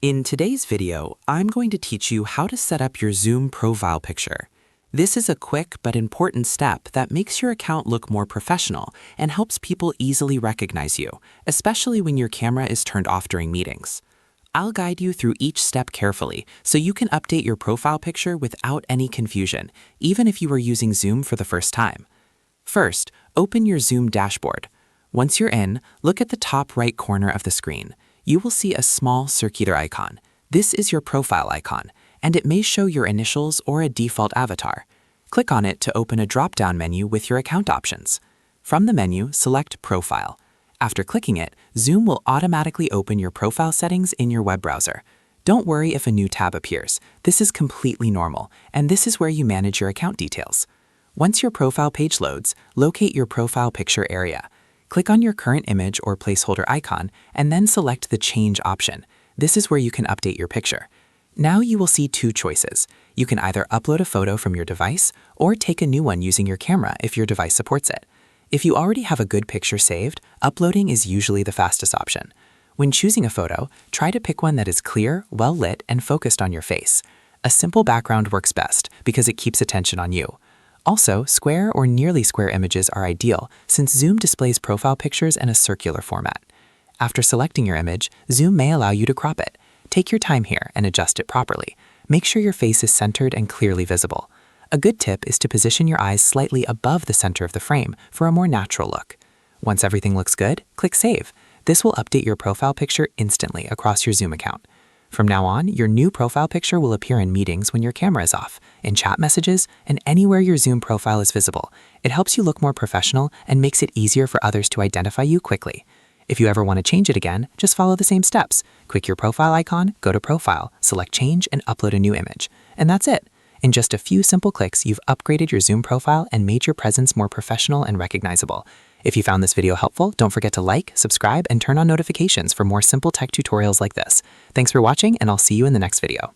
In today's video, I'm going to teach you how to set up your Zoom profile picture. This is a quick but important step that makes your account look more professional and helps people easily recognize you, especially when your camera is turned off during meetings. I'll guide you through each step carefully so you can update your profile picture without any confusion, even if you are using Zoom for the first time. First, open your Zoom dashboard. Once you're in, look at the top right corner of the screen. You will see a small circular icon. This is your profile icon, and it may show your initials or a default avatar. Click on it to open a drop-down menu with your account options. From the menu, select Profile. After clicking it, Zoom will automatically open your profile settings in your web browser. Don't worry if a new tab appears. This is completely normal, and this is where you manage your account details. Once your profile page loads, locate your profile picture area. Click on your current image or placeholder icon, and then select the Change option. This is where you can update your picture. Now you will see two choices. You can either upload a photo from your device or take a new one using your camera if your device supports it. If you already have a good picture saved, uploading is usually the fastest option. When choosing a photo, try to pick one that is clear, well-lit, and focused on your face. A simple background works best because it keeps attention on you. Also, square or nearly square images are ideal since Zoom displays profile pictures in a circular format. After selecting your image, Zoom may allow you to crop it. Take your time here and adjust it properly. Make sure your face is centered and clearly visible. A good tip is to position your eyes slightly above the center of the frame for a more natural look. Once everything looks good, click Save. This will update your profile picture instantly across your Zoom account. From now on, your new profile picture will appear in meetings when your camera is off, in chat messages, and anywhere your Zoom profile is visible. It helps you look more professional and makes it easier for others to identify you quickly. If you ever want to change it again, just follow the same steps. Click your profile icon, go to Profile, select Change, and upload a new image. And that's it. In just a few simple clicks, you've upgraded your Zoom profile and made your presence more professional and recognizable. If you found this video helpful, don't forget to like, subscribe, and turn on notifications for more simple tech tutorials like this. Thanks for watching, and I'll see you in the next video.